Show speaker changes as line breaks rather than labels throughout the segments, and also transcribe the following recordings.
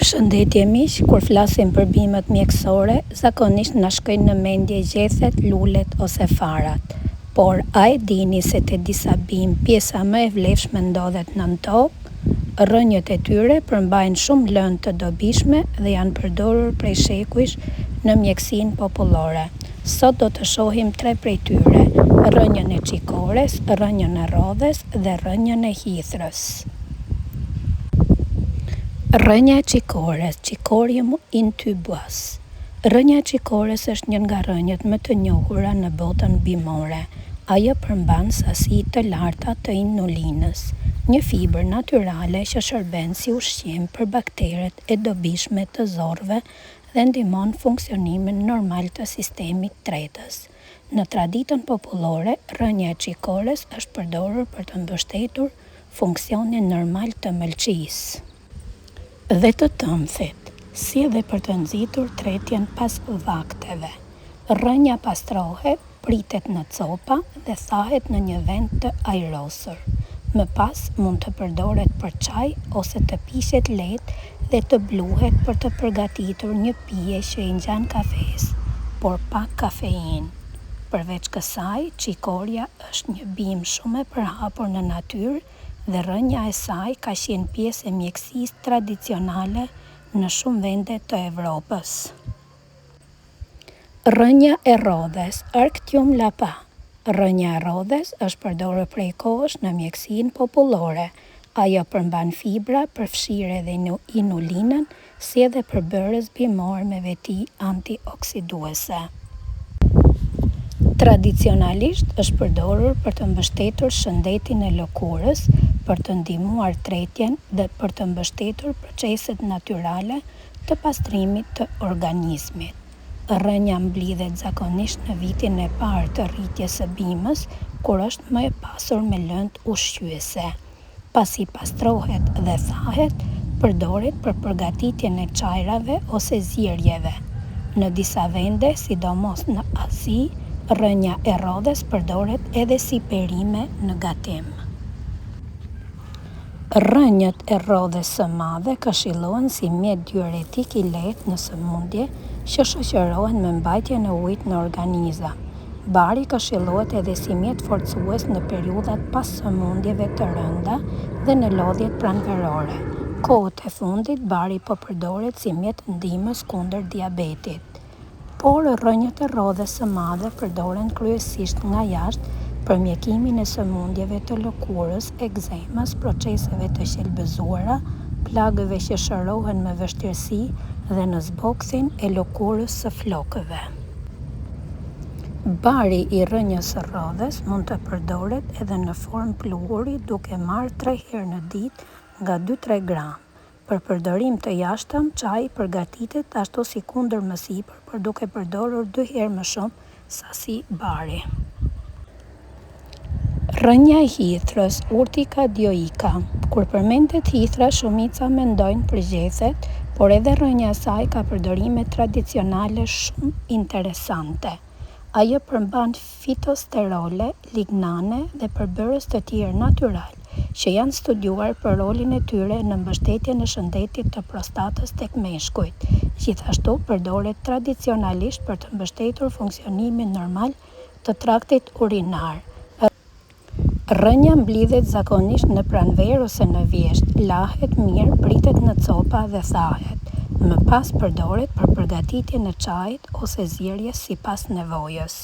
Përshëndetje miq, kur flasim për bimët mjekësore, zakonisht na shkojnë në mendje gjethet, lulet ose farat. Por a e dini se te disa bimë pjesa më e vlefshme ndodhet nën tokë? Rrënjët e tyre përmbajnë shumë lëndë të dobishme dhe janë përdorur prej shekujsh në mjekësinë popullore. Sot do të shohim 3 prej tyre: rrënjën e çikores, rrënjën e rrodhes dhe rrënjën e hithrës. Rrënja e çikores, Cicorium intubus. Rrënja e çikores është një nga rrënjët më të njohura në botën bimore. Ajo përmban sasi të larta të inulinës, një fibër natyrale që shërben si ushqim për bakteret e dobishme të zorrëve dhe ndihmon funksionimin normal të sistemit tretës. Në traditën popullore, rrënja e çikores është përdorur për të mbështetur funksionin normal të mëlçisë dhe të tëmthit, si edhe për të nxitur tretjen pas vakteve. Rrënja pastrohet, pritet në copa dhe thahet në një vend të ajrosur. Më pas mund të përdoret për çaj ose të pishet lehtë dhe të bluhet për të përgatitur një pije që i ngjan kafes, por pa kafeinë. Përveç kësaj, çikoria është një bimë shumë e përhapur në natyrë dhe rrënja e saj ka qenë pjesë e mjekësisë tradicionale në shumë vende të Evropës. Rrënja e rrodhes, Arctium lapa. Rrënja e rrodhes është përdorur prej kohësh në mjekësinë popullore. Ajo përmban fibra, përfshirë edhe inulinën, si edhe përbërës bimor me veti antioksiduese. Tradicionalisht është përdorur për të mbështetur shëndetin e lëkurës, për të ndihmuar tretjen dhe për të mbështetur proceset natyrale të pastrimit të organizmit. Rrënja mblidhet zakonisht në vitin e parë të rritjes së bimës, kur është më e pasur me lëndë ushqyese. Pasi pastrohet dhe thahet, përdoret për përgatitjen e çajrave ose zierjeve. Në disa vende, sidomos në Azi, rrënja e rrodhes përdoret edhe si perime në gatim. Rrënjët e rrodhes së madhe këshillohen si mjet diuretik i lehtë në sëmundje që shoqërohen me mbajtjen e ujit në organizëm. Bari këshillohet edhe si mjet forcues në periudhat pas sëmundjeve të rënda dhe në lodhjet pranverore. Kohët e fundit, bari po përdoret si mjet ndihmës kundër diabetit. Por rrënjët e rrodhes së madhe përdoren kryesisht nga jashtë për mjekimin e sëmundjeve të lëkurës, ekzemës, proceseve të qelbëzuara, plagëve që shërohen me vështirësi dhe në zboksin e lëkurës së flokëve. Bari i rrënjës së rrodhes mund të përdoret edhe në formë pluhuri duke marrë 3 herë në ditë nga 2-3 gram. Për përdorim të jashtëm, çaji përgatitet ashtu si kundër më sipër, por duke përdorur 2 herë më shumë sasi bari. Rrënja e hithrës, Urtica dioica. Kur përmendet hithra, shumica mendojnë për gjethet, por edhe rrënja e saj ka përdorime tradicionale shumë interesante. Ajo përmban fitosterole, lignane dhe përbërës të tjerë natyral, që janë studiuar për rolin e tyre në mbështetjen e shëndetit të prostatës tek meshkujt. Gjithashtu përdoret tradicionalisht për të mbështetur funksionimin normal të traktit urinar. Rrënja mblidhet zakonisht në pranverë ose në vjesht, lahet mirë, pritet në copa dhe thahet. Më pas përdoret për përgatitjen e çajit ose zierjes sipas nevojës.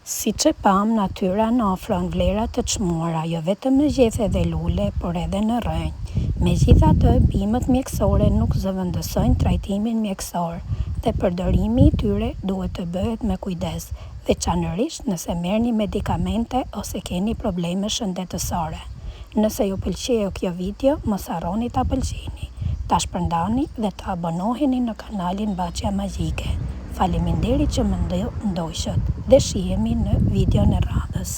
Siç e pam, natyra na ofron vlera të çmuara, jo vetëm në gjethe dhe lule, por edhe në rrënjë. Megjithatë, bimët mjekësore nuk zëvendësojnë trajtimin mjekësor dhe përdorimi i tyre duhet të bëhet me kujdes, veçanërisht nëse merrni medikamente ose keni probleme shëndetësore. Nëse ju pëlqeu kjo video, mos harroni ta pëlqeni, ta shpërndani dhe të abonoheni në kanalin Baçja Magjike. Faleminderit që më ndoqët dhe shihemi në videon e radhës.